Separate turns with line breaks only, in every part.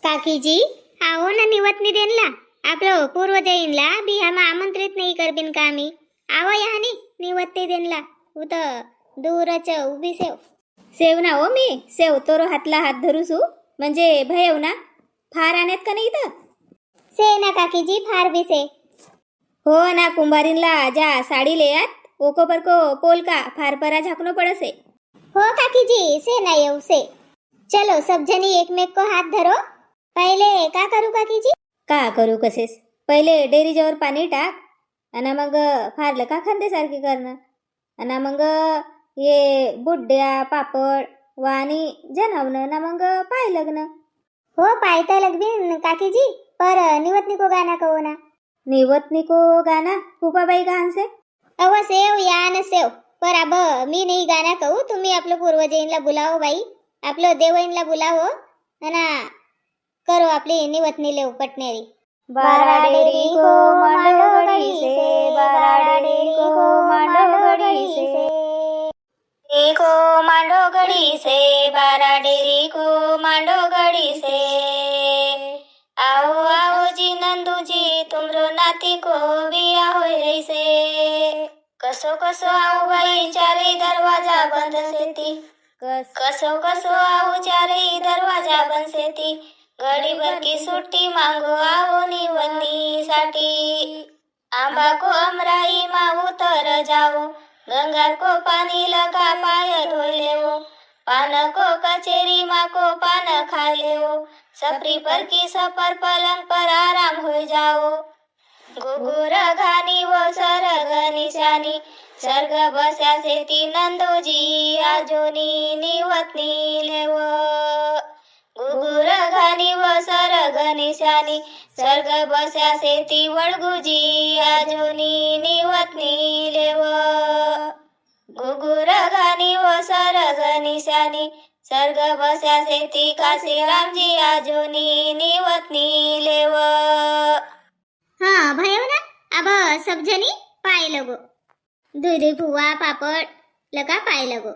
काकीजी, आओ ना निवतनी देनला. आपलं पूर्व जैनला बिहामा आमंत्रित नाही करबिन का आम्ही. आवा यानी निवत्ती देनला. उत दूरच उभी सेव. सेव ना हो मी सेव तोरो हातला हात धरूसू म्हणजे भयव ना. फार आणत का नाही इथं. से ना काकीजी फार बी से. हो ना कुंभारीनला जा साडी लेयात ओको परको पोलका फार परा झाकनो पडसे. हो काकीजी से ना येऊ से. चलो सब जनी एकमेक को हात धरो. पहिले का करू काकीजी. का करू कसेस. पहिले डेरीच्यावर पाणी टाक आणि मग फारलं का खांदेसारखी करणं आणि मग ये बुड्ड्या पापड वाणी जनावनं ना मग पाय लग्न. हो पायता लगबीन काकीजी पर निवतनिको गाना कहो ना. निवतनिको गाना फुपाबाई गान से. अव सेव या न सेव पर अब मी नाही गाना कहू. तुम्ही आपलं पूर्वजैनला बुलावो बाई. आपलं देवईनला बुलावो ना करो आपली निवतनी लेव पटनेरी. बाराडेरी को मांडोगडी से बाराडेरी को मांडोगडी से को मांडोगडी से बाराडेरी को मांडोगडी से. आओ आओ जी नंदू जी तुमरो नाती को बिया होय रही से. कसो कसो आओ बाई चारे दरवाजा बंद सेती. कसो कसो आओ चारे दरवाजा बंद सेती. घड़ी भर की सुट्टी मांगो आओ निवतनी साठी. आंबा को अमराई मा उतर जाओ. गंगा को पानी लगा पाय धोय लेवो. पान को कचेरी मा को पान खा लेवो. सपरी पर की सफर पलंग पर आराम हो जाओ. गुगुर घानी वो सरग निशानी. सर्ग बस्या से ती नंदोजी आजोनी निवतनी लेव. गुगुर घानी व सरग निशानी. सर्ग बस्या से ती वळगुजी आजोनी निवतनी लेव. गुगुर घानी व सरग निशानी. सर्ग बस्या से ती काशीरामजी आजोनी निवतनी लेव. हाँ भयो ना. अब सब जनी पाय लगो. दूध फुवा पापड लगा पाय लगो.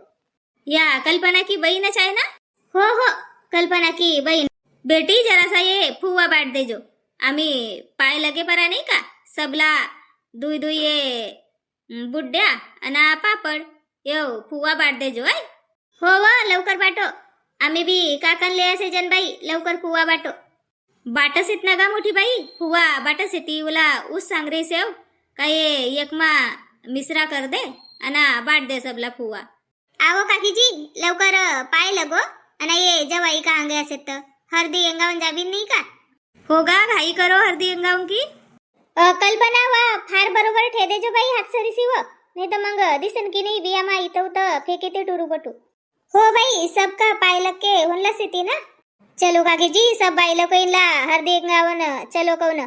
या कल्पना की बहीणच आहे ना. हो हो कल्पना की बहीण. बेटी जरासा ये फुवा बाट देजो. आम्ही पाय लगे परा नाही का सबला दुई दुई ये बुड्ड्या आणि पापड येऊ फुवा बाट देजो. आहे हो व लवकर बाटो. आम्ही बी काकन ले असे जनबाई लवकर फुवा बाटो. बाटस इतना गा मोठी बाई फुवा बाटस येती उला उस सांगरे सेव काय एकमा मिश्रा कर दे आणि बाट दे सबला फुवा. आवो काकीजी लवकर पाय लगो आणि ये जवाई का अंगे असे तर हळदी अंगावून जाबीन नाही का. हो गा घाई करो हळदी अंगावून की. कल्पना वा फार बरोबर ठे देजो बाई हात सरीसी व नाही तर मग दिसन की नाही बिया मा इथं उत फेके ते टुरू बटू. हो बाई सबका पाय लग के होनला सिती ना. चलो काकीजी सब बाई लोग इनला हळदी अंगावन चलो कौन.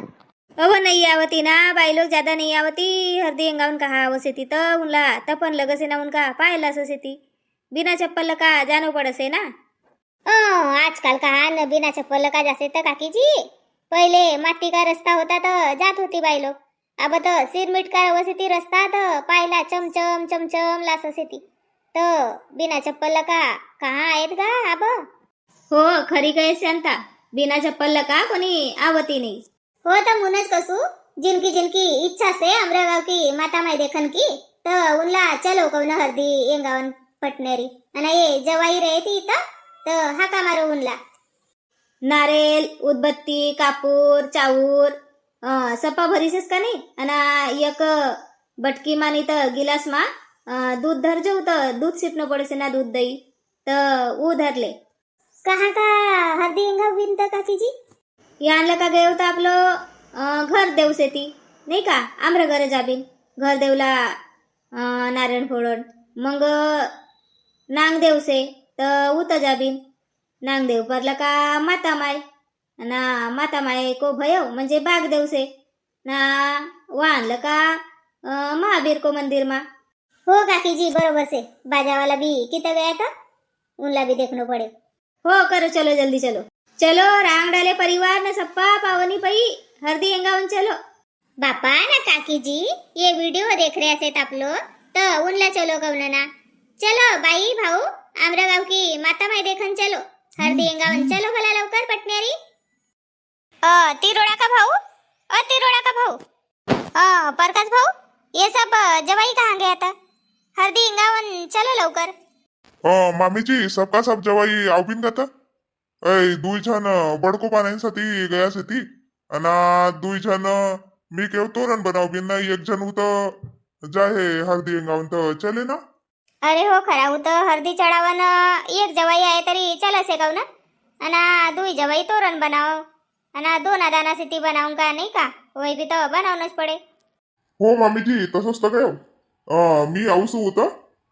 अव नाही आवती ना बाई लोग ज्यादा नाही आवती. हळदी अंगावन कहा आवसे ती तर उनला तपन लगसे ना उनका पायला ससेती. बिना चप्पल का जानो पडसे ना. आजकाल कहा न बिना चप्पल का जासे तर काकीजी. पहिले माती का रस्ता होता तर जात होती बाई लोग. अब तर सिरमिट का वसेती रस्ता तर पायला चमचम चमचम लाससेती. तर बिना चप्पल का कहा आहेत गा अब. हो खरी काय शांता बिना चप्पल का कोणी आवती नाही. हो तर मुनच कसू जिनकी जिनकी इच्छा से अमरागाव की माता माई देखन की तर उनला चलो कौन हळदी एंगावन पटनेरी आणि ये जवाई रहती तर हाका मारो उनला. नारेल उदबत्ती कापूर चाऊर सपा भरीसेस का नाही आणि एक बटकी मानी तर गिलास मा दूध धर जाऊ तर दूध सिपणं पडसे ना दूध दही तर ऊ धरले. कहा का हळदी एंगाव विनत काकीजी. यानला का गये होता आपलं घर देवसे ती नाही का आम्र घर जाबीन. घर देवला नारायण फोडण मग नांग देवसे तर उत जाबीन. नांग देव परला का माता माय ना माता माय को भयो म्हणजे बाग देवसे ना वाहनलं का महावीर को मंदिर मा. हो काकीजी बरोबर से बाजावाला भी किती गया था उनला भी देखनो पड़े. हो करो चलो जल्दी चलो. चलो रांग डाले परिवार न सप्पा पावनी पई हळदी एंगावन चलो. बापा ना काकीजी ये वीडियो देख रहे असेत आप लोग तर उनला चलो कौन ना. चलो बाई भाऊ आमरा गाव की माता माई देखन चलो. हळदी एंगावन चलो भला लवकर पटनेरी. तिरोड़ा का भाऊ, तिरोड़ा का भाऊ, प्रकाश भाऊ, ये सब जवाई कहाँ गया था? हल्दी इंगावन चलो लवकर.
मामीजी सबका सब जवाई आवबीन का था. दुई जण बडको पाण्यासाठी गया ती आणि दुई जण मी केव तोरण बनावबीन ना एक जण उत जाहे हळदी गावन तर चले ना.
अरे हो खरा हो तर हळदी चढावन एक जवाई आहे तरी चला शेकाव ना. आणि दुई जवाई तोरण बनाव आणि दोन दाना ती बनावून का नाही का वही भी तो बनावनच पडे.
हो मामीजी तसंच तर काय मी आवसू होतं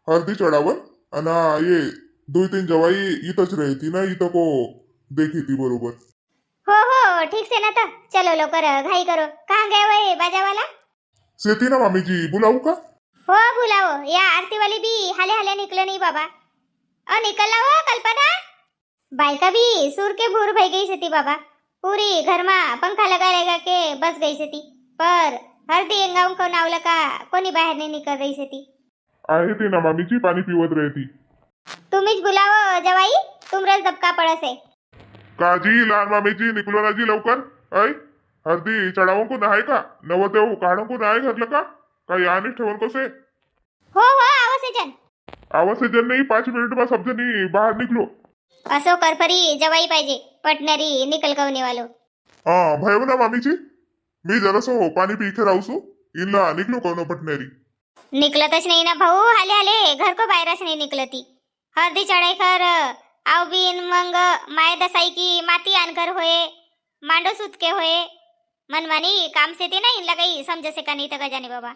हळदी चढावन आणि ये दुई तीन जवाई इथंच राहती ना इथं को देखी ती बरोबर.
हो हो ठीक से ना तर चलो लवकर घाई करो. कहाँ गए वही बाजावाला?
सेती ना मामीजी बुलावू का?
हो बुलाओ. या आरती वाली भी हाले हाले निकले नहीं बाबा. निकला हो कल्पना. बायका भी सूर के भूर भई गई थी बाबा. पूरी घर में पंखा लगा लगा के बस गई थी. पर हल्दी एंगाऊन को नावला का कोणी बाहेर नहीं निकल रही थी.
आहे ती ना मामीजी पाणी पिवत राहती.
तुम्हीच बुलाओ जवाई. तुमरच दबका पड़से.
काजी लहान मामीजी निकलो ना जी लवकर. ऐ हळदी चढावून को नाही का नवदेव काढून को नाही घातलं का काही आणि ठेवून कसे.
हो हो आवो सेजन.
आवाज से जन नहीं 5 मिनट में सब जनी बाहर निकलो.
असो करफरी जवाई पाहिजे पटणारी निकल कवने वालो.
भयो ना मामीजी मी जरासो पाणी पी के राहूसू इनला निकलो कोण पटणारी.
निकलतच नहीं ना भाऊ. हाले हाले घर को बाहेरच नहीं निकलती. हळदी चढ़ाई कर आव बिन मंग माय दसाई की माती आनकर होए मांडो सूत के होए मनमानी काम से ती नहीं लगाई समझ से का नहीं तक जाने बाबा.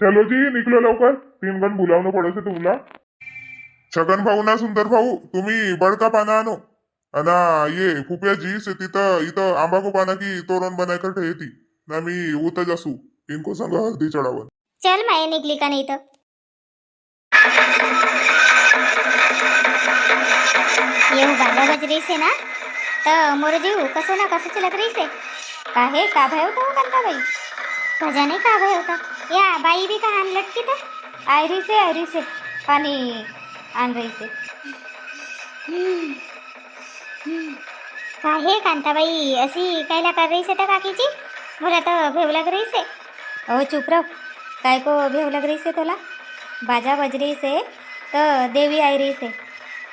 चलो जी निकलो लवकर 3 गण बुलावणं पडसे तुमला. छगन भाऊ ना सुंदर भाऊ तुम्ही बडका पाना आणो आणि ये फुपिया जी से तिथं इथं आंबा को पाना की तोरण बनायकर ठेयती ना मी उत जासू इनको संग हळदी चढावन.
चल माय निकली का नहीं तो. ये बाजा बज रही से ना तर मोर जीव कसं ना कसं चलत रही से. काहे का भय होता हो कंता बाई. कजा नहीं का भय होता. या बाई भी कहाँ लटकी था. आयरी से पानी आन रही से. काहे कांताबाई अशी कायला कर रही से तर काकीची. मला तर भेव लग रही से. ओ चुप रहो. काय को भेव लग रही से तोला. बाजा बज रही से तर देवी आई रही से.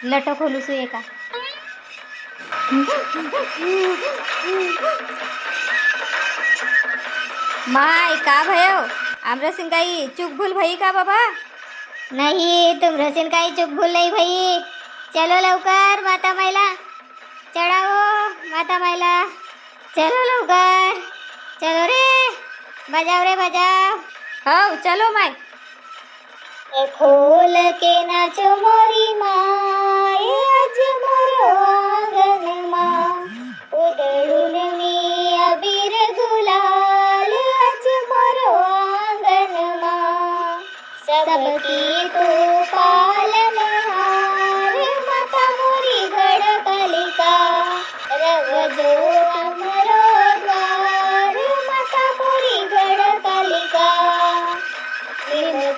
लटो खोलू सुये का. माय का भयो आमरा सिंह काही चूक भूल भई का बाबा. नहीं तुमरा सिंह काही चूक भूल नहीं भई. चलो लवकर माता मैला चढ़ाओ. माता मैला चलो लवकर. चलो रे बजाओ रे बजाओ. हो चलो माय. खोल के नाचो मोरी माय आज मोरो आंगन मां. उधळून मी अबीर गुलाल आज मोरो आंगन मां. सबकी तू पालनहार माता मोरी गडकलिका. रवजो अमरो द्वार माता मोरी गडकलिका.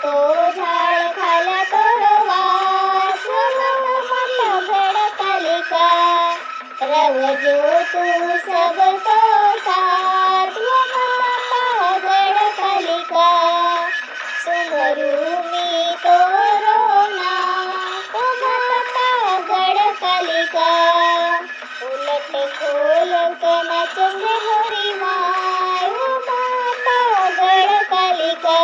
तो झाड खाला तोरवास माता गडकलिका. रवजो तू सब तो साथ माता गडकलिका. सुमरू मी तोरो नाम माता गडकलिका. उलट खोल कनच से होरी माय माता गडकलिका.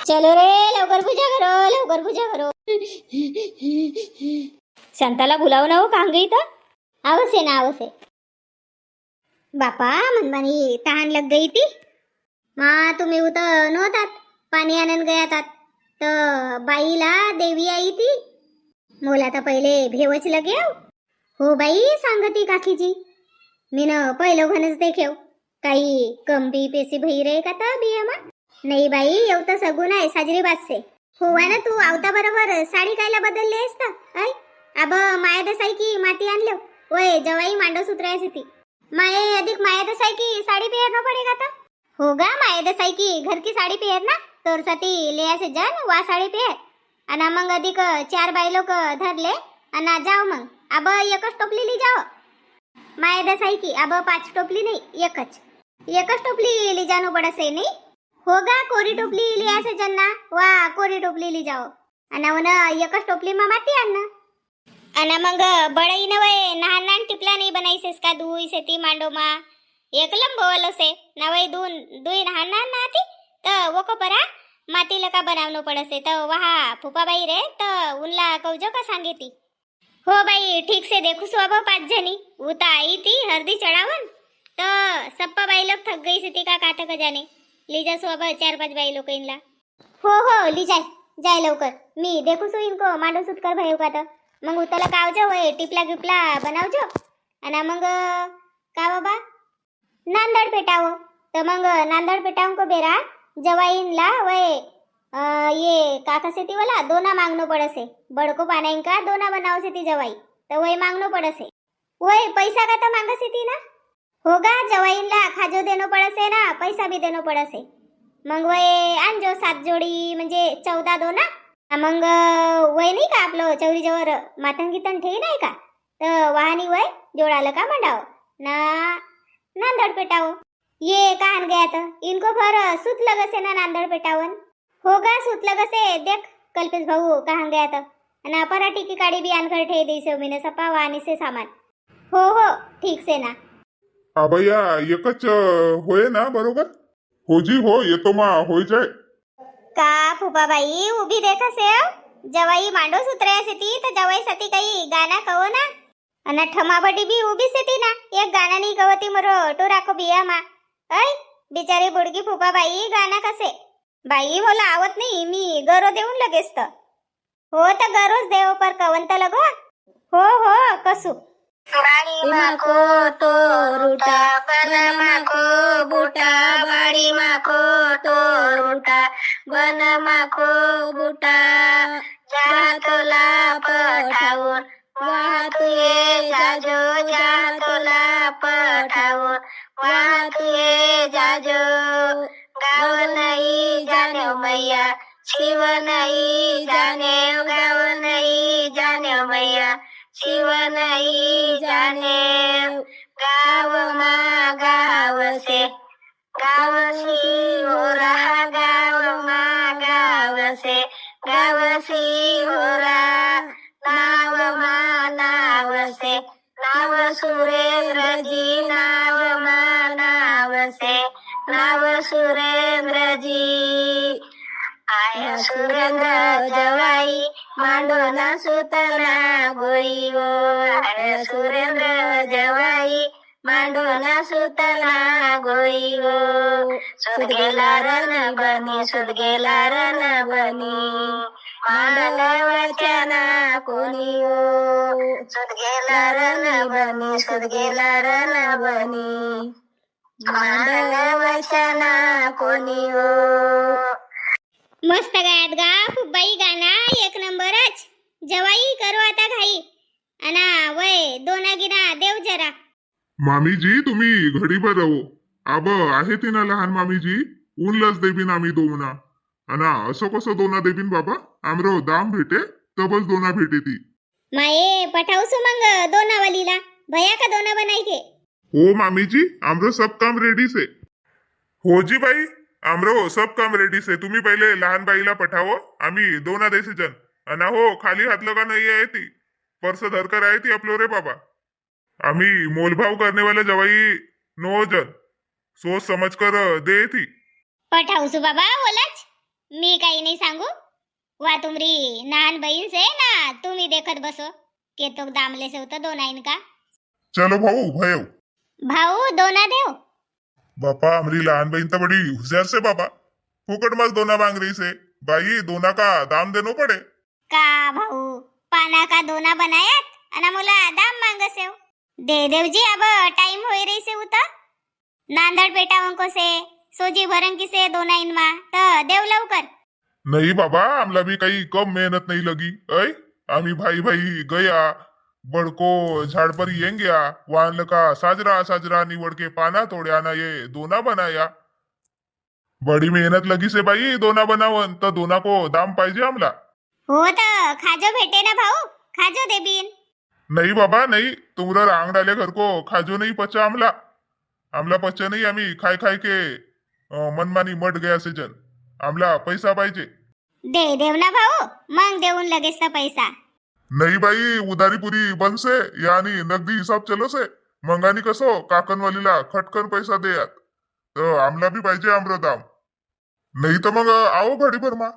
चलो रे लवकर पूजा करो लवकर पूजा करो. शांताला बुलाव ना हो कहाँ गई था. आवसे ना आवसे. बापा मनमानी तहान लग गई थी. माँ तुम्ही उत नव्हतात पाणी आणून गया तात तर बाईला देवी आई थी. मोला तर पहिले भेवच लगे. हो बाई सांगती काकीजी. मी न पहिलं घनच देखेव काही कमबी पेसी भई रे का तर बिया मा. नाही बाई येऊ तर सगून आहे साजरी बातसे. हो ना तू आवता बरोबर साडी कायला बदलली आहेस तर. ऐ अब माया दसाई की माती आणलो. वय जवाई मांडो सुत्रायची ती. माये अधिक माया दसाई की साड़ी पहनना पड़ेगा था. होगा माया दसाई की घर की साड़ी पहनना तोर साथी ले ऐसे जन वा साड़ी पहन. आणि मग अधिक 4 बाई लोक धरले आणि जाओ मग अब एकच टोपली ली जाओ। माय दसाई की अब 5 टोपली नहीं, एकच टोपली ली जानो पड़से नहीं होगा। कोरी टोपली लिया से जन्ना वा कोरी टोपली ली जाओ आणि उन एकच टोपली मा माती आण आणि मग बळई नवय लहान लहान टिपला नाही बनायसेस का दुई से ती मांडो मा एक लंबवलो से नवय दुई लहान लहान नाती तर वो कपरा माती लका बनावनो पड़से तो वहा फुपाबाई रे तो उनला कौजो का सांगेती। हो बाई ठीक से देखू सो अब 5 जनी उता आई थी हरदी चढ़ावन तो सप्पा बाई लोग थक गई थी का काटा का जाने ली जा सो अब 4-5 बाई लोग इनला। हो ली जाय लवकर मी देखू सो इनको मांडो सुत कर भयो का तो मग उताला कावजो वय टिपला गिपला बनावजो आणि मग का बाबा नांदड पेटावो तो मग नांदड पेटावून को बेरा जवाईनला वय ये काका से ती वाला दोना मांगनो पड़से बड़को पाना का दोना बनाओ से ती जवाई तो वही मांगनो पड़से वही पैसा का तो मांगा से ती ना होगा जवाईनला खाजो देनो पड़से ना पैसा भी देनो पड़से मग वय आणजो 7 जोडी म्हणजे 14 दोना मग वय नाही का आपलं चौरी जवर मातन गीतन ठेवी नाही का तर वाहनी वय जोडालं का मंडाव ना नांदड पेटावो ये कहान गया तो इनको भर सूत लगसे ना नांदड़ पेटावन होगा सूत लगसे देख कल्पेश भाऊ कहान गया तो ना पराठी की काड़ी भी आनकर ठे दी से मैंने सपा वानी से सामान हो ठीक से ना
आबैया एकच होय ना बरोबर हो जी हो येतो मा होय जाय
का फुपाबाई उभी देखा से जवाई मांडो सुतरे से ती तो जवाई सती काही गाना कहो ना अना ठमाबडी भी उभी से ती ना एक गाना नहीं कवती मरो तो राखो बिया मा ऐ बिचारी बुडगी फुपाबाई गाना कसे बाई मला आवत नाही मी गरो देऊन लगेच तर हो तर गरोच देव पर कवंत लगो हो कसू बाड़ी माको तो रूटा बन माको बूटा बाड़ी माको तो रूटा बन माको बूटा जातोला पठाऊन वाहतुये जाजो जातोला पठाऊन वाहतुये जाजो गाव नहीं जाने मैया शिव नहीं जाने गाव नहीं जाने मैया शिव नहीं जाने गाव मा गाव से हो रहा गाव मा गाव से गाव सी हो रहा नाव मा नाव से नाव सुरेंद्र जी नाव मा नाव से नाव सुरेंद्र जी आया सुरेंद्र जवाई मांडोना सुतना गोई गो आया सुरेंद्र जवाई मांडोना सुतना गोई गो सुध गेला रन बनी मांडल वचना कोणी हो सुध गेला रन बनी मांडल वचना कोणी हो। मस्त गायत गा फुबाई गाना एक नंबरच जवाई करू आता घाई अना वय दोना गिना देव जरा
मामीजी तुम्ही घडीभर रहो आब आहे ती ना लहान मामीजी ऊनलच देबीन आम्ही दोना अना असं कसं दोना देबीन बाबा आमरो दाम भेटे तबच दोना भेटे ती
माये पठावसू मग दोनावलीला भया का दोना बनाई के
हो मामीजी आमरो सब काम रेडी से हो जी बाई आमरो सब काम रेडी से तुम्ही पहिले लहान बाईला पठावो आम्ही दोना देशी जन अना हो खाली हात लगा नाही आहे ती पर्स धरकर आहे ती आपलो रे बाबा आम्ही मोलभाव करने वाला जवाई 9 जन सोच समझ कर दे थी
पठावसू बाबा बोलाच मी काही नाही सांगू वा तुमरी लहान बहीण से ना तुम्ही देखत बसो के तो दामले से होता दोना इनका
चलो भाऊ भयो
भाऊ दोना देव
बापा हमारी लहान बहन तो बड़ी होशियार से बाबा फुकट मत दोना मांग रही से भाई दोना का दाम देनो पड़े
का भाऊ पाना का दोना बनायात अना मुला दाम मांगसे दे देव जी अब टाइम होई रही से उता नांदड़ पेटावंको से सोजी भरंकी से दोना इनमा त देव लवकर
नहीं बाबा आमला भी काही कम मेहनत नहीं लगी ऐ आम्ही भाई गया बड़को झाड़ पर येंग्या वाहन का साजरा निवड़ के पाना तोड़या ना ये दोना बनाया बड़ी मेहनत लगी से भाई दोना बनावन तो दोना को दाम पाहिजे आमला
हो तर खाजो भेटे ना भाऊ खाजो देबीन
नहीं बाबा नहीं, तुमरा रांग डाले घर को खाजो नहीं पचा आमला। आमला पचा नहीं, आम्ही खाय खाय के मनमानी मट गया सीजन। आमला पैसा पाहिजे।
दे देव ना भाऊ, मग देऊन लगेच तर पैसा.
नहीं बाई, उधारी पुरी बंद से यानी नगदी हिसाब चलो से। मंगानी कसो काकनवालीला खटकन पैसा देयात, तर आमला बी पाहिजे आमरो दाम. नाही तर मग आओ घडी भर मा.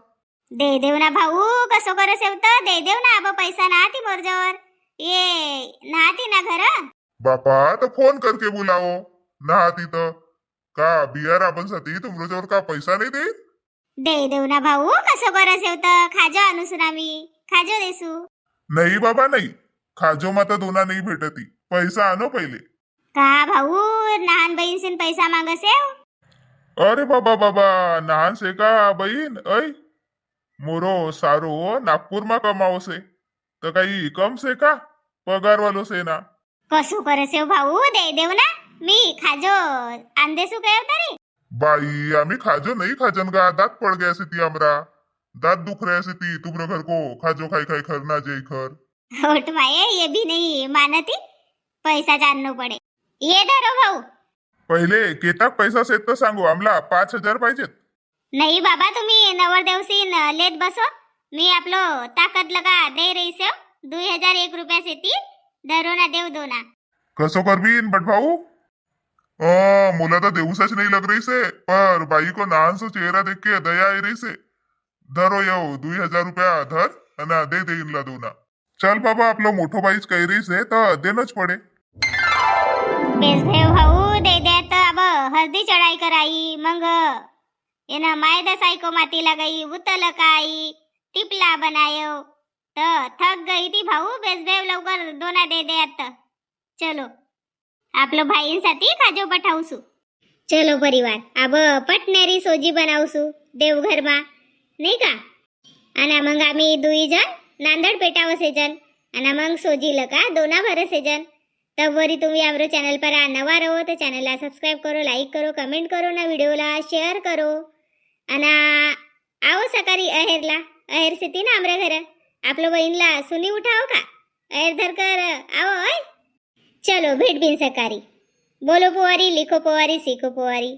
दे देव ना भाऊ, कसो करे सेवत दे देव ना. अब पैसा नाती मोरजवर ये नाती ना घर.
बापा तर फोन करके बुलाओ. नाहाती तर का बिया राबन साठी तुमच्यावर का पैसा नाही देईल.
दे देव ना भाऊ, कसो करे सेवत खाजो आणूसून आम्ही खाजो देसू.
नाही बाबा नाही, खाजो माता दोना नाही भेटती. पैसा आणो पहिले.
का भाऊ, लहान बहीण पैसा मागसेव.
अरे बाबा बाबा, नाहन से का बहीण ऐ मोरो सारो नागपूर मा कमाओ से, तर काही कम से का पगार वालो से ना.
कसो करे सेव भाऊ, दे देव ना. मी खाजो आंदेसू काय तरी.
बाई आम्ही खाजो नाही खाजन का, दात पड गया सी ती आमरा. दात दुख रहे सी ती तुमरो घर को खाजो खाई खाई खरना जे खर.
होट माये, ये भी नहीं मानती. पैसा जाननो पडे. ये धरो भाऊ.
पहिले केताक पैसा सेत तर सांगू, आमला 5,000 पाहिजेत.
नाही बाबा, तुम्ही नवरदेवसीन लेत बसो. मी आपलो ताकद लगा दे रही से. 2001 रुपया से ती धरो ना देव दो ना.
कसो करबीन बट भाऊ. मुला तर देऊसच नाही लग रही से, पर बाई को नान सो चेहरा देख के दया आई रही से. धरो येऊ 2,000 रुपया धर आणि दे देईनला दोना. चल बाबा, आपलं मोठो बाईच काही रही से तर देणंच पडे.
बेस भेव भाऊ, दे दे तर अब हल्दी चढ़ाई कराई. मग एना माय दसाई को माती लगाई, उतल काई टिपला बनायो. तर थक गई थी भाऊ. बेस भेव लवकर दोना दे दे आता. चलो आपलो भाईंसाठी खाजो पठावसू. चलो परिवार, अब पटनेरी सोजी बनावसू देवघरमा, नाही का. आणि मग आम्ही 2 जण नांदड पेटावसे जन आणि मग सोजील का दोना भरसे जन. तब वरी तुम्ही आमरो चॅनल पर नवा रहो तो चॅनलला सब्सक्राइब करो, लाईक करो, कमेंट करो ना, व्हिडिओला शेअर करो. आणि आओ सकाळी अहेरला, अहेर सिती ना आमरे घर. आपलो बहीणला सुनी उठाव का, अहेर धर कर आओ. चलो भेट बिन सकारी. बोलो पोवारी, लिखो पोवारी, सीखो पोवारी.